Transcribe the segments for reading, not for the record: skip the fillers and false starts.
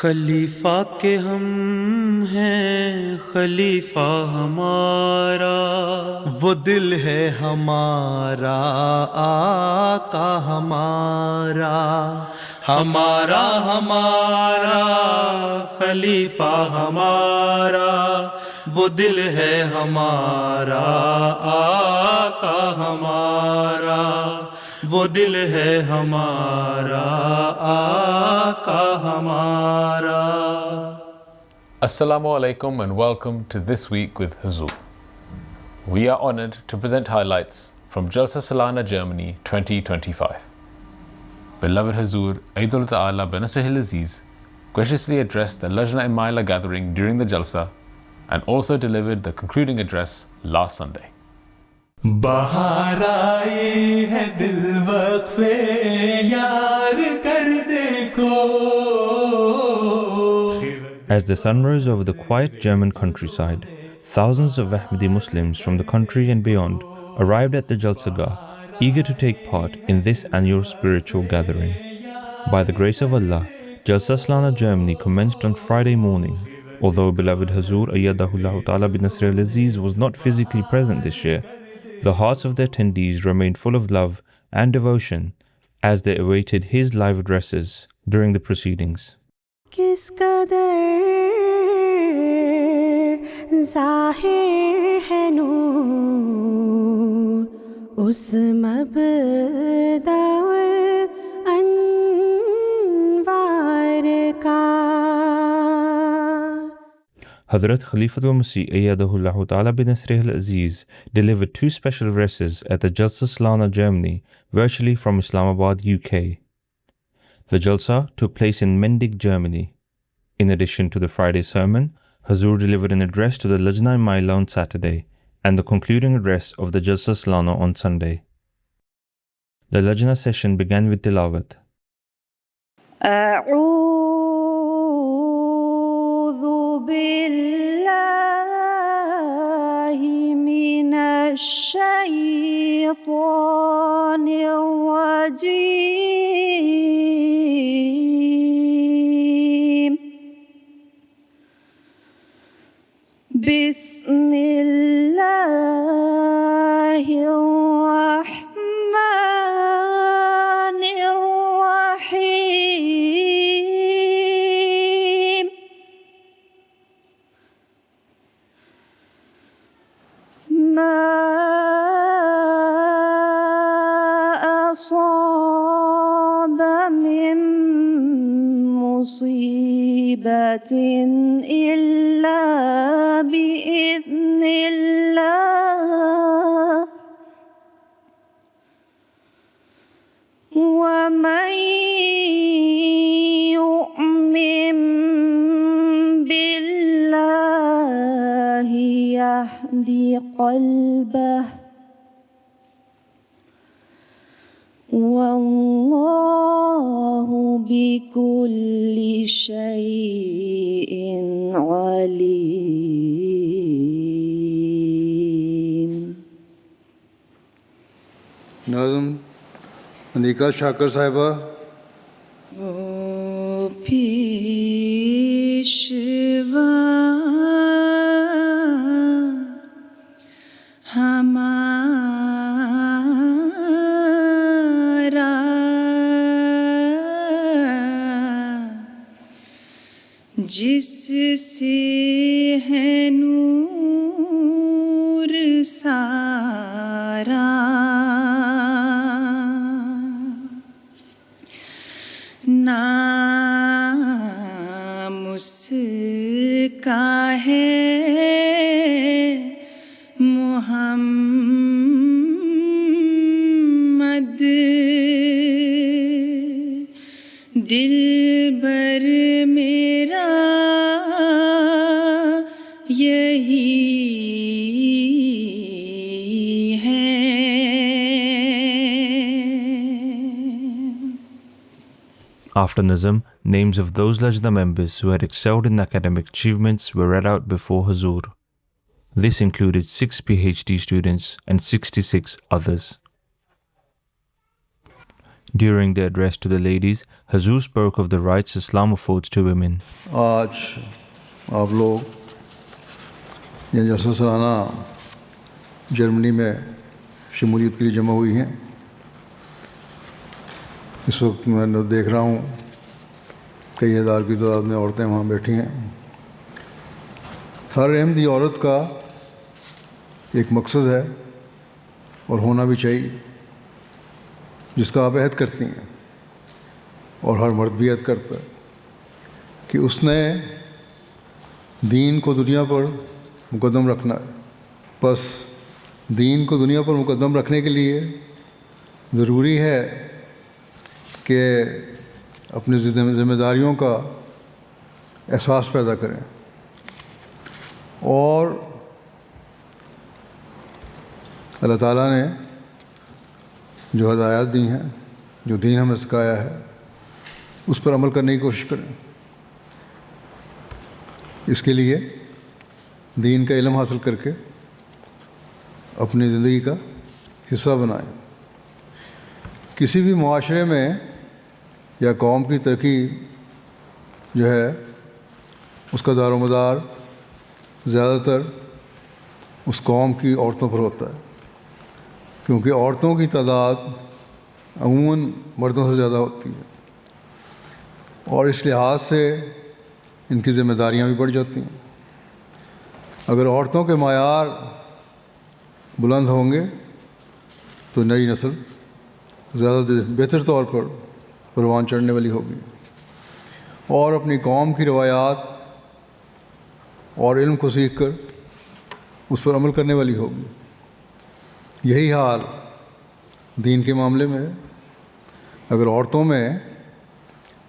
خلیفہ کے ہم ہیں خلیفہ ہمارا، وہ دل ہے ہمارا آقا ہمارا، ہمارا ہمارا خلیفہ ہمارا، وہ دل ہے ہمارا آقا ہمارا، وہ دل ہے ہمارا آقا ہمارا۔ Assalamu alaikum and welcome to This Week with Huzur. We are honored to present highlights from Jalsa Salana Germany 2025. Beloved Huzur Aidul Ta'ala bin Nasril Aziz graciously addressed the Lajna Imaila gathering during the Jalsa and also delivered the concluding address last Sunday. بہار آئی ہے دل وقفے یار کر دیکھو۔ As the sun rose over the quiet German countryside, thousands of Ahmadi Muslims from the country and beyond arrived at the Jalsagah, eager to take part in this annual spiritual gathering. By the grace of Allah, Jalsa Salana Germany commenced on Friday morning. Although beloved Huzur Ayyadahullah Ta'ala bin Nasril Aziz was not physically present this year, the hearts of the attendees remained full of love and devotion as they awaited his live addresses during the proceedings. کس قدر ظاہر ہے نور اس مبدأ الانوار کا۔ Hazrat Khalifatul Masih Ayyadahullah Ta'ala bin Nasril Aziz delivered two special addresses at the Jalsa Salana Germany virtually from Islamabad, UK. The Jalsa took place in Mendig, Germany. In addition to the Friday sermon, Huzur delivered an address to the Lajna Imaila on Saturday and the concluding address of the Jalsa Salana on Sunday. The Lajna session began with tilawat. أعوذ بالله من الشيطان الرجيم بسم الله الرحمن الرحيم ما أصاب من مصيبة إلا بإذن الله ومن يؤمن بالله يهد قلبه والله بكل شيء عليم۔ ناظم انیکا شاکر صاحبہ۔ پیشوا ہمارا جس سے ہے نور سارا، نام اس کا ہے محمد، دل بر میرا یہی ہے۔ After Nazm, names of those Lajna members who had excelled in academic achievements were read out before Huzur. This included 6 PhD students and 66 others. During the address to the ladies, Hazur spoke of the rights Islam affords to women. آج آپ لوگ یہ جلسہ سالانہ جرمنی میں شمولیت کے لیے جمع ہوئی ہیں. اس وقت میں دیکھ رہا ہوں کئی ہزار کی تعداد میں عورتیں وہاں بیٹھی ہیں. ہر احمدی عورت کا ایک مقصد ہے اور ہونا بھی چاہیے جس کا آپ عہد کرتی ہیں اور ہر مرد بھی عہد کرتا ہے کہ اس نے دین کو دنیا پر مقدم رکھنا ہے. بس دین کو دنیا پر مقدم رکھنے کے لیے ضروری ہے کہ اپنی ذمہ داریوں کا احساس پیدا کریں اور اللہ تعالیٰ نے جو ہدایات دی ہیں، جو دین ہمیں سکھایا ہے، اس پر عمل کرنے کی کوشش کریں. اس کے لیے دین کا علم حاصل کر کے اپنی زندگی کا حصہ بنائیں. کسی بھی معاشرے میں یا قوم کی ترقی جو ہے اس کا دار و مدار زیادہ تر اس قوم کی عورتوں پر ہوتا ہے، کیونکہ عورتوں کی تعداد عموماً مردوں سے زیادہ ہوتی ہے اور اس لحاظ سے ان کی ذمہ داریاں بھی بڑھ جاتی ہیں. اگر عورتوں کے معیار بلند ہوں گے تو نئی نسل زیادہ بہتر طور پر پروان چڑھنے والی ہوگی اور اپنی قوم کی روایات اور علم کو سیکھ کر اس پر عمل کرنے والی ہوگی. یہی حال دین کے معاملے میں ہے. اگر عورتوں میں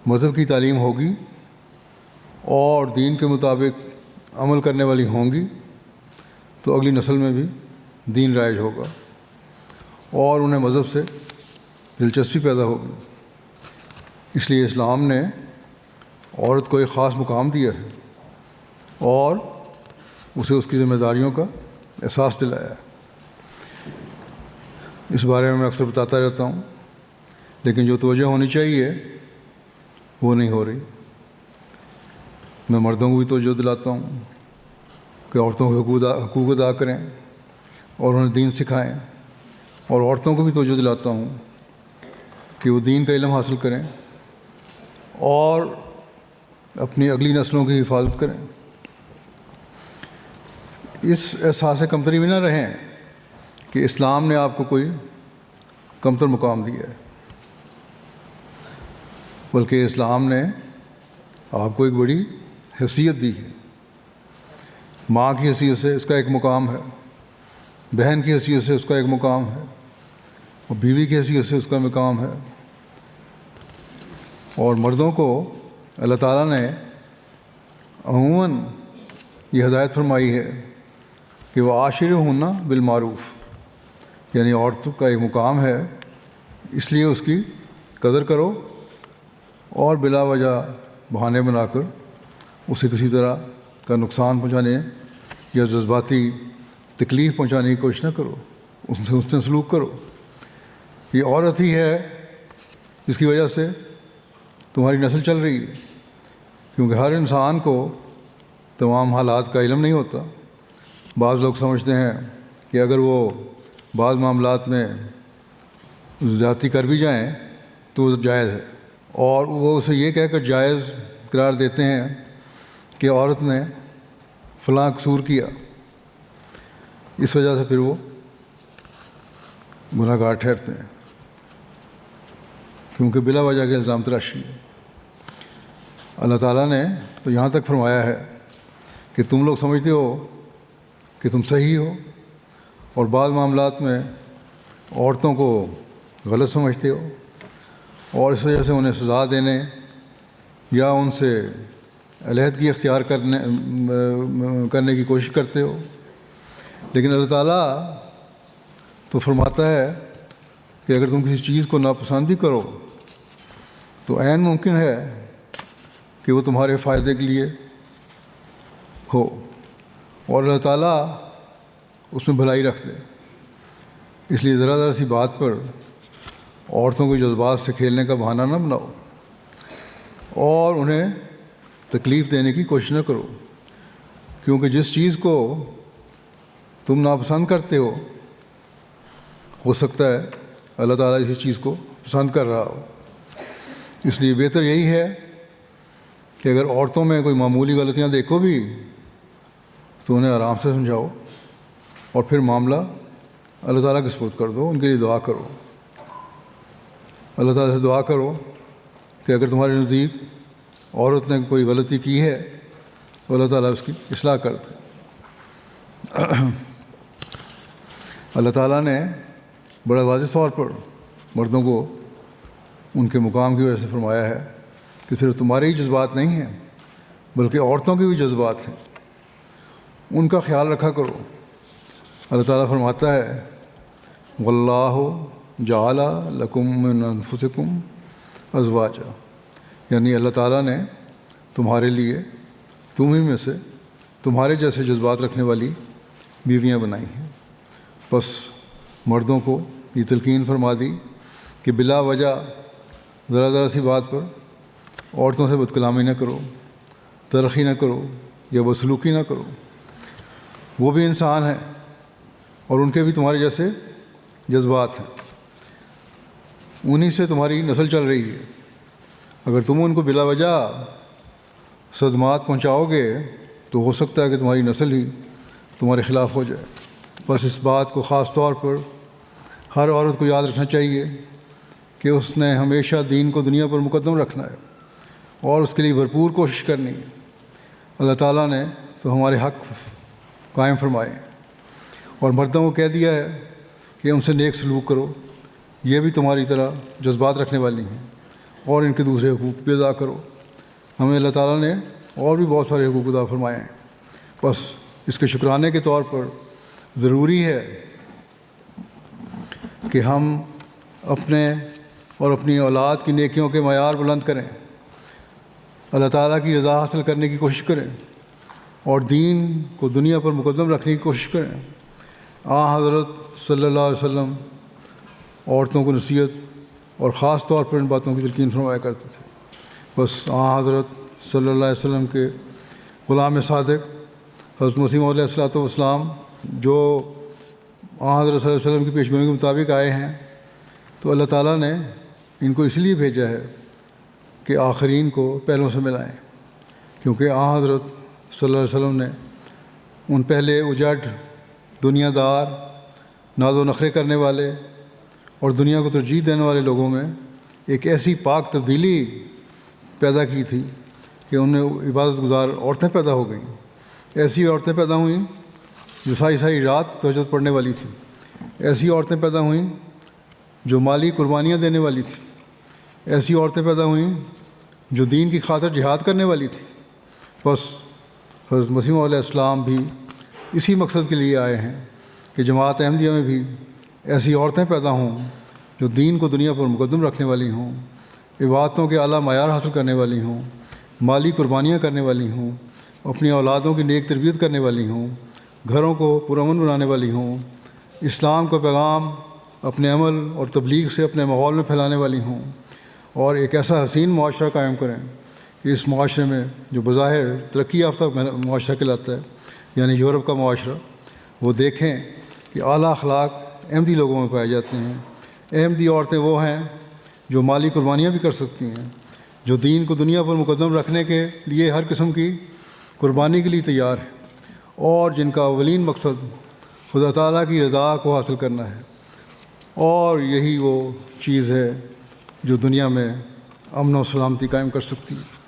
مذہب کی تعلیم ہوگی اور دین کے مطابق عمل کرنے والی ہوں گی تو اگلی نسل میں بھی دین رائج ہوگا اور انہیں مذہب سے دلچسپی پیدا ہوگی. اس لیے اسلام نے عورت کو ایک خاص مقام دیا ہے اور اسے اس کی ذمہ داریوں کا احساس دلایا ہے. اس بارے میں اکثر بتاتا رہتا ہوں، لیکن جو توجہ ہونی چاہیے وہ نہیں ہو رہی. میں مردوں کو بھی توجہ دلاتا ہوں کہ عورتوں کے حقوق ادا کریں اور انہیں دین سکھائیں، اور عورتوں کو بھی توجہ دلاتا ہوں کہ وہ دین کا علم حاصل کریں اور اپنی اگلی نسلوں کی حفاظت کریں. اس احساس کمتری میں نہ رہیں کہ اسلام نے آپ کو کوئی کمتر مقام دیا ہے، بلکہ اسلام نے آپ کو ایک بڑی حیثیت دی ہے. ماں کی حیثیت سے اس کا ایک مقام ہے، بہن کی حیثیت سے اس کا ایک مقام ہے، اور بیوی کی حیثیت سے اس کا مقام ہے. اور مردوں کو اللہ تعالیٰ نے عموماً یہ ہدایت فرمائی ہے کہ وہ عاشرہن بالمعروف، یعنی عورتوں کا ایک مقام ہے، اس لیے اس کی قدر کرو اور بلا وجہ بہانے بنا کر اسے کسی طرح کا نقصان پہنچانے یا جذباتی تکلیف پہنچانے کی کوشش نہ کرو. اس سے سلوک کرو. یہ عورت ہی ہے جس کی وجہ سے تمہاری نسل چل رہی ہے، کیونکہ ہر انسان کو تمام حالات کا علم نہیں ہوتا. بعض لوگ سمجھتے ہیں کہ اگر وہ بعض معاملات میں زیادتی کر بھی جائیں تو وہ جائز ہے، اور وہ اسے یہ کہہ کر جائز قرار دیتے ہیں کہ عورت نے فلاں قصور کیا، اس وجہ سے پھر وہ گناہ گار ٹھہرتے ہیں، کیونکہ بلا وجہ کے الزام تراشی ہے. اللہ تعالیٰ نے تو یہاں تک فرمایا ہے کہ تم لوگ سمجھتے ہو کہ تم صحیح ہو اور بعض معاملات میں عورتوں کو غلط سمجھتے ہو اور اس وجہ سے انہیں سزا دینے یا ان سے علیحدگی اختیار کرنے کی کوشش کرتے ہو. لیکن اللہ تعالیٰ تو فرماتا ہے کہ اگر تم کسی چیز کو ناپسند بھی کرو تو عین ممکن ہے کہ وہ تمہارے فائدے کے لیے ہو اور اللہ تعالیٰ اس میں بھلائی رکھ دے. اس لیے ذرا ذرا سی بات پر عورتوں کو جذبات سے کھیلنے کا بہانہ نہ بناؤ اور انہیں تکلیف دینے کی کوشش نہ کرو، کیونکہ جس چیز کو تم ناپسند کرتے ہو سکتا ہے اللہ تعالیٰ اسی چیز کو پسند کر رہا ہو۔ اس لیے بہتر یہی ہے کہ اگر عورتوں میں کوئی معمولی غلطیاں دیکھو بھی تو انہیں آرام سے سمجھاؤ اور پھر معاملہ اللہ تعالیٰ کے سپرد کر دو، ان کے لیے دعا کرو، اللہ تعالیٰ سے دعا کرو کہ اگر تمہارے نزدیک عورت نے کوئی غلطی کی ہے تو اللہ تعالیٰ اس کی اصلاح کر دے۔ اللہ تعالیٰ نے بڑا واضح طور پر مردوں کو ان کے مقام کی وجہ سے فرمایا ہے کہ صرف تمہارے ہی جذبات نہیں ہیں بلکہ عورتوں کے بھی جذبات ہیں، ان کا خیال رکھا کرو۔ اللہ تعالیٰ فرماتا ہے واللہ جعل لکم من انفسکم ازواجا، یعنی اللہ تعالیٰ نے تمہارے لیے تم ہی میں سے تمہارے جیسے جذبات رکھنے والی بیویاں بنائی ہیں۔ بس مردوں کو یہ تلقین فرما دی کہ بلا وجہ ذرا سی بات پر عورتوں سے بدکلامی نہ کرو، ترقی نہ کرو یا بدسلوکی نہ کرو، وہ بھی انسان ہیں اور ان کے بھی تمہارے جیسے جذبات ہیں، انہی سے تمہاری نسل چل رہی ہے۔ اگر تم ان کو بلا وجہ صدمات پہنچاؤ گے تو ہو سکتا ہے کہ تمہاری نسل ہی تمہارے خلاف ہو جائے۔ بس اس بات کو خاص طور پر ہر عورت کو یاد رکھنا چاہیے کہ اس نے ہمیشہ دین کو دنیا پر مقدم رکھنا ہے اور اس کے لیے بھرپور کوشش کرنی ہے۔ اللہ تعالیٰ نے تو ہمارے حق قائم فرمائے اور مردوں کو کہہ دیا ہے کہ ان سے نیک سلوک کرو، یہ بھی تمہاری طرح جذبات رکھنے والی ہیں، اور ان کے دوسرے حقوق بھی ادا کرو۔ ہمیں اللہ تعالیٰ نے اور بھی بہت سارے حقوق ادا فرمائے ہیں، بس اس کے شکرانے کے طور پر ضروری ہے کہ ہم اپنے اور اپنی اولاد کی نیکیوں کے معیار بلند کریں، اللہ تعالیٰ کی رضا حاصل کرنے کی کوشش کریں اور دین کو دنیا پر مقدم رکھنے کی کوشش کریں۔ حضرت صلی اللہ علیہ وسلم عورتوں کو نصیحت اور خاص طور پر ان باتوں کی تلقین فرمایا کرتے تھے۔ بس حضرت صلی اللہ علیہ وسلم کے غلام صادق حضرت مسیح علیہ الصلوۃ والسلام جو حضرت صلی اللہ علیہ وسلم کی پیشگوئی کے مطابق آئے ہیں، تو اللہ تعالیٰ نے ان کو اس لیے بھیجا ہے کہ آخرین کو پہلوں سے ملائیں، کیونکہ حضرت صلی اللہ علیہ وسلم نے ان پہلے اجڑ، دنیا دار، ناز و نخرے کرنے والے اور دنیا کو ترجیح دینے والے لوگوں میں ایک ایسی پاک تبدیلی پیدا کی تھی کہ انہیں عبادت گزار عورتیں پیدا ہو گئیں، ایسی عورتیں پیدا ہوئیں جو ساری رات تہجد پڑھنے والی تھیں، ایسی عورتیں پیدا ہوئیں جو مالی قربانیاں دینے والی تھیں، ایسی عورتیں پیدا ہوئیں جو دین کی خاطر جہاد کرنے والی تھیں۔ بس حضرت مسیح علیہ السلام بھی اسی مقصد کے لیے آئے ہیں کہ جماعت احمدیہ میں بھی ایسی عورتیں پیدا ہوں جو دین کو دنیا پر مقدم رکھنے والی ہوں، عبادتوں کے اعلیٰ معیار حاصل کرنے والی ہوں، مالی قربانیاں کرنے والی ہوں، اپنی اولادوں کی نیک تربیت کرنے والی ہوں، گھروں کو پرامن بنانے والی ہوں، اسلام کا پیغام اپنے عمل اور تبلیغ سے اپنے ماحول میں پھیلانے والی ہوں، اور ایک ایسا حسین معاشرہ قائم کریں کہ اس معاشرے میں جو بظاہر ترقی یافتہ معاشرہ کہلاتا ہے، یعنی یورپ کا معاشرہ، وہ دیکھیں کہ اعلیٰ اخلاق احمدی لوگوں میں پائے جاتے ہیں۔ احمدی عورتیں وہ ہیں جو مالی قربانیاں بھی کر سکتی ہیں، جو دین کو دنیا پر مقدم رکھنے کے لیے ہر قسم کی قربانی کے لیے تیار ہیں، اور جن کا اولین مقصد خدا تعالیٰ کی رضا کو حاصل کرنا ہے، اور یہی وہ چیز ہے جو دنیا میں امن و سلامتی قائم کر سکتی ہے۔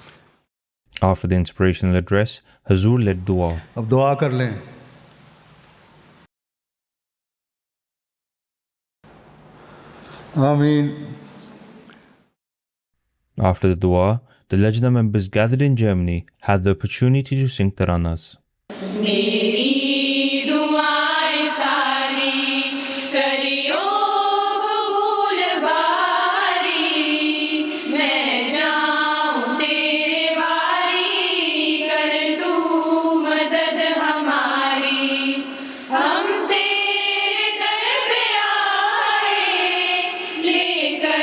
After the inspirational address, Hazur led dua. اب دعا کر لیں۔ آمین۔ After the dua, the Lajna members gathered in Germany had the opportunity to sing taranas. میری دعائیں ساری کریو قبول باری، میں جاؤں تیرے واری، کر تو مدد ہماری، ہم تیرے در پہ آئے لے کر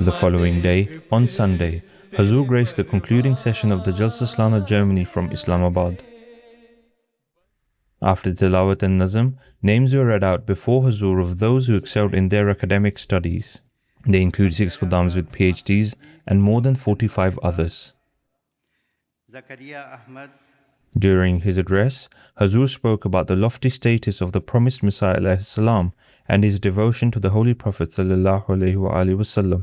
The following day, on Sunday, Hazur graced the concluding session of the Jalsa Salana Germany from Islamabad. After Tilawat and Nazm, names were read out before Hazur of those who excelled in their academic studies. They include 6 Qudams with PhDs and more than 45 others. During his address, Hazur spoke about the lofty status of the promised Messiah alayhi salam and his devotion to the Holy Prophet sallallahu alaihi wasallam.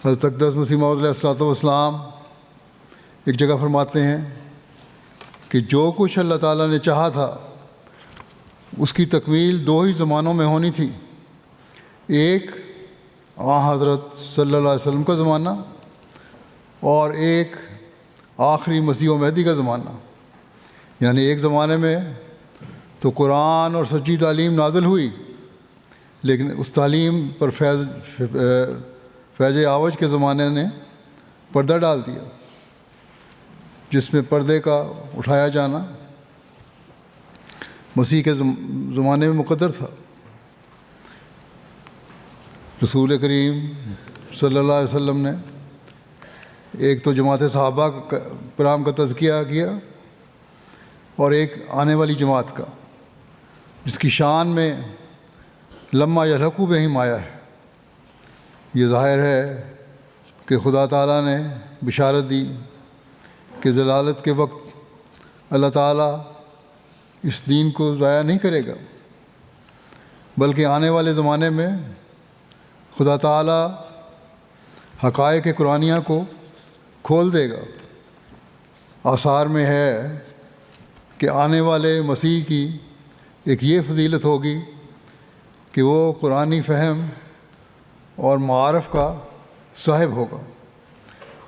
حضرت اقدس مسیح موعود علیہ الصلوۃ والسلام ایک جگہ فرماتے ہیں کہ جو کچھ اللہ تعالیٰ نے چاہا تھا اس کی تکمیل دو ہی زمانوں میں ہونی تھی، ایک حضرت صلی اللہ علیہ وسلم کا زمانہ اور ایک آخری مسیح و مہدی کا زمانہ۔ یعنی ایک زمانے میں تو قرآن اور سچی تعلیم نازل ہوئی، لیکن اس تعلیم پر فیض آوج کے زمانے نے پردہ ڈال دیا، جس میں پردے کا اٹھایا جانا مسیح کے زمانے میں مقدر تھا۔ رسول کریم صلی اللہ علیہ وسلم نے ایک تو جماعت صحابہ کرام کا تذکیہ کیا اور ایک آنے والی جماعت کا، جس کی شان میں لما یلحقوا بہم آیا ہے۔ یہ ظاہر ہے کہ خدا تعالیٰ نے بشارت دی کہ ضلالت کے وقت اللہ تعالیٰ اس دین کو ضائع نہیں کرے گا، بلکہ آنے والے زمانے میں خدا تعالیٰ حقائق قرآنیہ کو کھول دے گا۔ آثار میں ہے کہ آنے والے مسیح کی ایک یہ فضیلت ہوگی کہ وہ قرآنی فہم اور معارف کا صاحب ہوگا،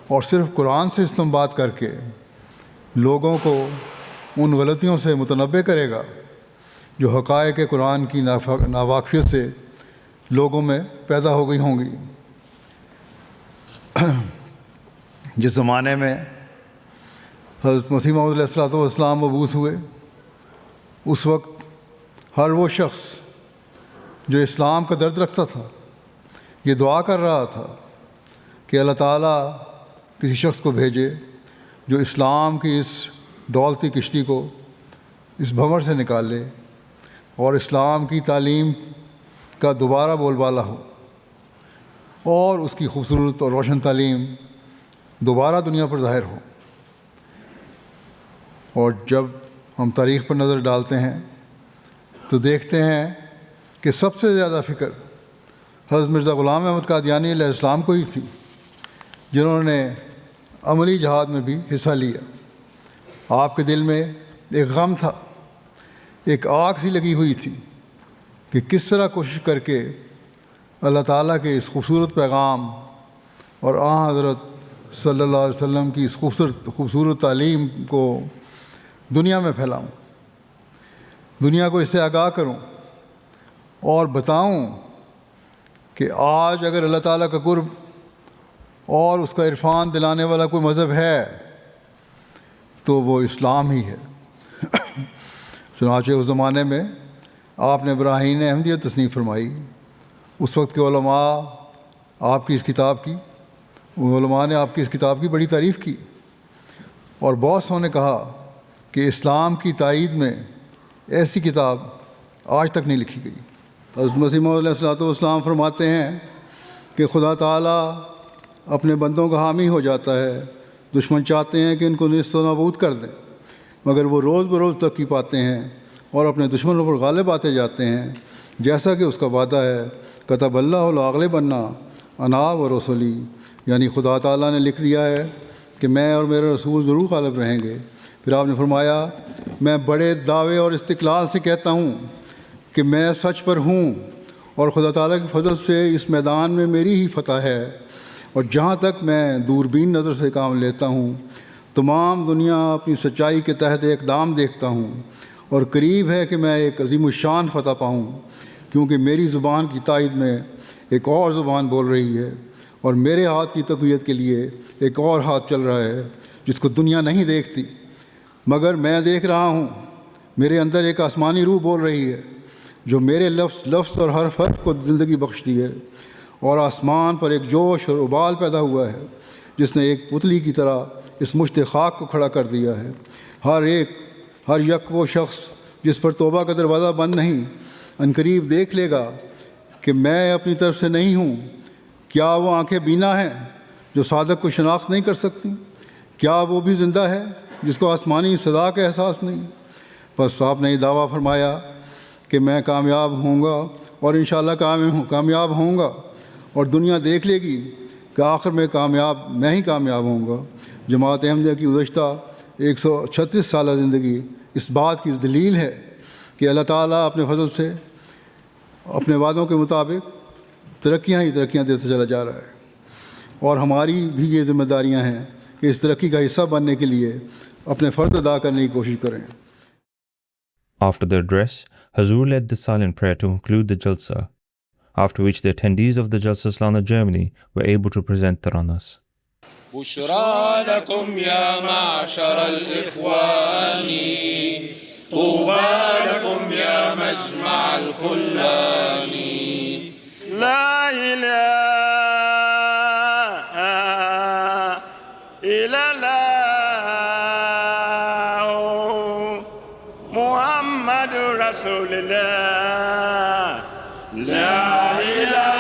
اور صرف قرآن سے استنباط کر کے لوگوں کو ان غلطیوں سے متنبع کرے گا جو حقائق قرآن کی ناواقفیت سے لوگوں میں پیدا ہو گئی ہوں گی۔ جس زمانے میں حضرت مسیح موعود علیہ الصلوۃ والسلام مبعوث ہوئے، اس وقت ہر وہ شخص جو اسلام کا درد رکھتا تھا یہ دعا کر رہا تھا کہ اللہ تعالیٰ کسی شخص کو بھیجے جو اسلام کی اس دولتی کشتی کو اس بھنور سے نکال لے اور اسلام کی تعلیم کا دوبارہ بول بالا ہو، اور اس کی خوبصورت اور روشن تعلیم دوبارہ دنیا پر ظاہر ہو۔ اور جب ہم تاریخ پر نظر ڈالتے ہیں تو دیکھتے ہیں کہ سب سے زیادہ فکر حضرت مرزا غلام احمد قادیانی علیہ السلام کو ہی تھی، جنہوں نے عملی جہاد میں بھی حصہ لیا۔ آپ کے دل میں ایک غم تھا، ایک آگ سی لگی ہوئی تھی کہ کس طرح کوشش کر کے اللہ تعالیٰ کے اس خوبصورت پیغام اور حضرت صلی اللہ علیہ وسلم کی اس خوبصورت تعلیم کو دنیا میں پھیلاؤں، دنیا کو اس سے آگاہ کروں اور بتاؤں کہ آج اگر اللہ تعالیٰ کا قرب اور اس کا عرفان دلانے والا کوئی مذہب ہے تو وہ اسلام ہی ہے۔ چنانچہ اس زمانے میں آپ نے براہین احمدیت تصنیف فرمائی۔ اس وقت کے علماء آپ کی اس کتاب کی علماء نے آپ کی اس کتاب کی بڑی تعریف کی، اور بہت سو نے کہا کہ اسلام کی تائید میں ایسی کتاب آج تک نہیں لکھی گئی۔ حضرت مسیح موعود علیہ الصلوۃ والسلام فرماتے ہیں کہ خدا تعالیٰ اپنے بندوں کا حامی ہو جاتا ہے، دشمن چاہتے ہیں کہ ان کو نیست و نابود کر دیں، مگر وہ روز بروز ترقی پاتے ہیں اور اپنے دشمنوں پر غالب آتے جاتے ہیں، جیسا کہ اس کا وعدہ ہے، کتب اللہ لاغلبن انا و رسولی، یعنی خدا تعالیٰ نے لکھ دیا ہے کہ میں اور میرے رسول ضرور غالب رہیں گے۔ پھر آپ نے فرمایا، میں بڑے دعوے اور استقلال سے کہتا ہوں کہ میں سچ پر ہوں، اور خدا تعالیٰ کے فضل سے اس میدان میں میری ہی فتح ہے، اور جہاں تک میں دوربین نظر سے کام لیتا ہوں تمام دنیا اپنی سچائی کے تحت ایک دام دیکھتا ہوں، اور قریب ہے کہ میں ایک عظیم الشان فتح پاؤں، کیونکہ میری زبان کی تائید میں ایک اور زبان بول رہی ہے، اور میرے ہاتھ کی تقویت کے لیے ایک اور ہاتھ چل رہا ہے جس کو دنیا نہیں دیکھتی مگر میں دیکھ رہا ہوں۔ میرے اندر ایک آسمانی روح بول رہی ہے جو میرے لفظ اور حرف کو زندگی بخشتی ہے، اور آسمان پر ایک جوش اور ابال پیدا ہوا ہے جس نے ایک پتلی کی طرح اس مشت خاک کو کھڑا کر دیا ہے۔ ہر یک وہ شخص جس پر توبہ کا دروازہ بند نہیں، عنقریب دیکھ لے گا کہ میں اپنی طرف سے نہیں ہوں۔ کیا وہ آنکھیں بینا ہیں جو صادق کو شناخت نہیں کر سکتی؟ کیا وہ بھی زندہ ہے جس کو آسمانی صدا کا احساس نہیں؟ بس آپ نے یہ دعویٰ فرمایا کہ میں کامیاب ہوں گا، اور انشاءاللہ کامیاب ہوں گا، اور دنیا دیکھ لے گی کہ آخر میں ہی کامیاب ہوں گا۔ جماعت احمدیہ کی گزشتہ 136 سالہ زندگی اس بات کی دلیل ہے کہ اللہ تعالیٰ اپنے فضل سے اپنے وعدوں کے مطابق ترقیاں دیتا چلا جا رہا ہے، اور ہماری بھی یہ ذمہ داریاں ہیں کہ اس ترقی کا حصہ بننے کے لیے اپنے فرض ادا کرنے کی کوشش کریں۔ After the address, Hazur led the silent prayer to conclude the Jalsa, after which the attendees of the Jalsa Salana Germany were able to present taranas. بشرى لكم يا معشر الإخوان طوبى لكم يا مجمع الخلان لا إله إلا الله محمد رسول الله لا إله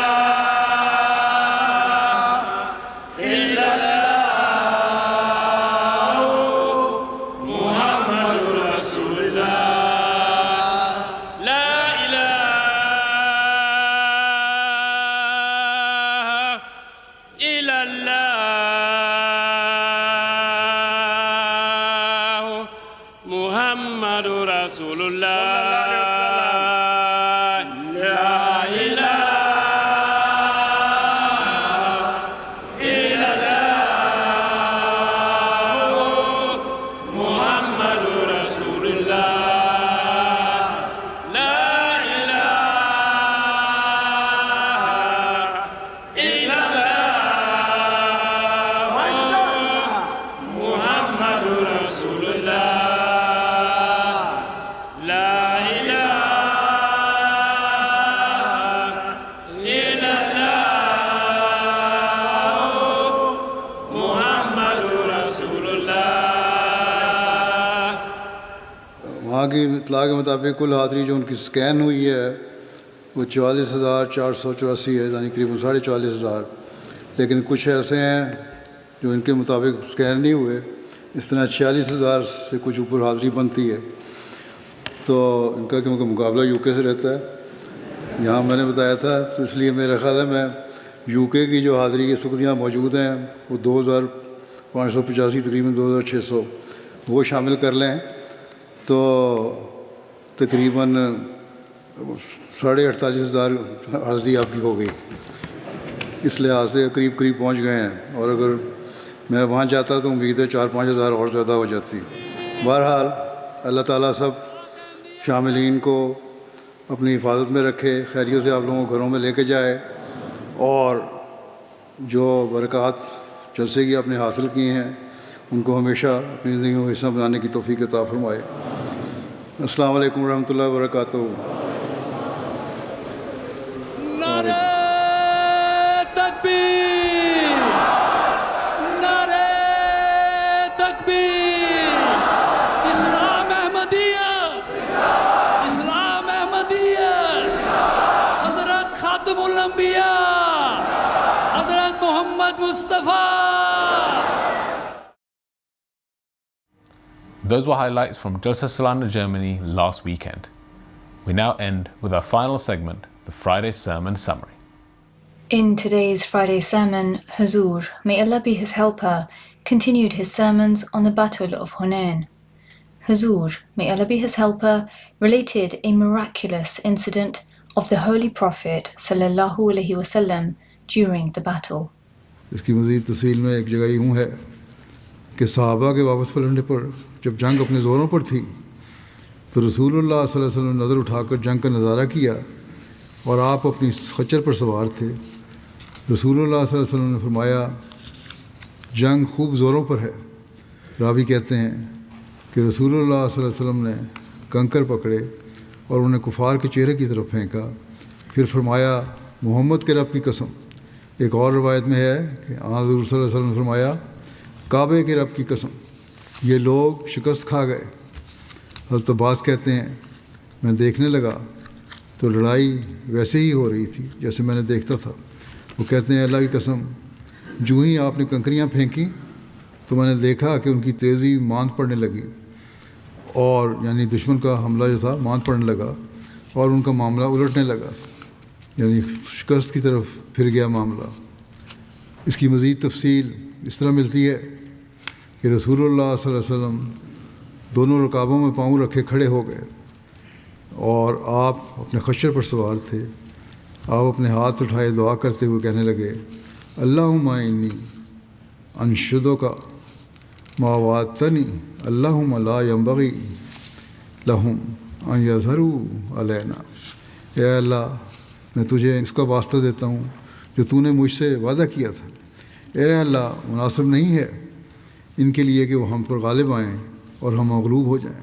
کی اطلاع کے مطابق کل حاضری جو ان کی سکین ہوئی ہے وہ 44,484 ہے، یعنی قریب 44,500، لیکن کچھ ایسے ہیں جو ان کے مطابق سکین نہیں ہوئے، اس طرح 46,000 سے کچھ اوپر حاضری بنتی ہے۔ تو ان کا کیونکہ مقابلہ یو کے سے رہتا ہے، یہاں میں نے بتایا تھا، تو اس لیے میرا خیال ہے میں یو کے کی جو حاضری کے سکت یہاں موجود ہیں وہ 2,585 تقریباً 2,600 وہ شامل کر لیں تو تقریباً 48,500 حاضری آپ کی ہو گئی۔ اس لحاظ سے قریب پہنچ گئے ہیں، اور اگر میں وہاں جاتا تو امید ہے 4-5 ہزار اور زیادہ ہو جاتی۔ بہرحال اللہ تعالیٰ سب شاملین کو اپنی حفاظت میں رکھے، خیریت سے آپ لوگوں کو گھروں میں لے کے جائے، اور جو برکات جلسے کی آپ نے حاصل کی ہیں ان کو ہمیشہ اپنی زندگی کو حصہ بنانے کی توفیق عطا فرمائے۔ السلام علیکم ورحمۃ اللہ وبرکاتہ۔ نعرہ تکبیر، نعرہ تکبیر، اسلام احمدیہ، اسلام احمدیہ، حضرت خاتم الانبیاء حضرت محمد مصطفیٰ۔ Those were highlights from Jalsa Salana Germany last weekend. We now end with our final segment, the Friday Sermon Summary. In today's Friday sermon, Hazur, may Allah be his helper, continued his sermons on the Battle of Hunain. Hazur, may Allah be his helper, related a miraculous incident of the Holy Prophet sallallahu alaihi wasallam during the battle. اس کی مزید تفصیل میں ایک جگہ یوں ہے کہ صحابہ کے واپس پلٹنے پر جب جنگ اپنے زوروں پر تھی تو رسول اللہ صلی اللہ علیہ وسلم نے نظر اٹھا کر جنگ کا نظارہ کیا، اور آپ اپنی خچر پر سوار تھے۔ رسول اللہ صلی اللہ علیہ وسلم نے فرمایا جنگ خوب زوروں پر ہے۔ راوی کہتے ہیں کہ رسول اللہ صلی اللہ علیہ وسلم نے کنکر پکڑے اور انہیں کفار کے چہرے کی طرف پھینکا، پھر فرمایا محمد کے رب کی قسم۔ ایک اور روایت میں ہے کہ حضور صلی اللہ علیہ وسلم نے فرمایا کعبے کے رب کی قسم، یہ لوگ شکست کھا گئے۔ حضرت عباس کہتے ہیں میں دیکھنے لگا تو لڑائی ویسے ہی ہو رہی تھی جیسے میں نے دیکھتا تھا۔ وہ کہتے ہیں اللہ کی قسم جو ہی آپ نے کنکریاں پھینکی تو میں نے دیکھا کہ ان کی تیزی ماند پڑنے لگی، اور یعنی دشمن کا حملہ جو تھا ماند پڑنے لگا، اور ان کا معاملہ الٹنے لگا، یعنی شکست کی طرف پھر گیا معاملہ۔ اس کی مزید تفصیل اس طرح ملتی ہے کہ رسول اللہ صلی اللہ علیہ وسلم دونوں رکابوں میں پاؤں رکھے کھڑے ہو گئے اور آپ اپنے خچر پر سوار تھے. آپ اپنے ہاتھ اٹھائے دعا کرتے ہوئے کہنے لگے اللہم انی انشدک ما وعدتنی اللہم لا ینبغی لہم ان یظہروا علینا. اے اللہ میں تجھے اس کا واسطہ دیتا ہوں جو تو نے مجھ سے وعدہ کیا تھا. اے اللہ مناسب نہیں ہے ان کے لیے کہ وہ ہم پر غالب آئیں اور ہم مغلوب ہو جائیں.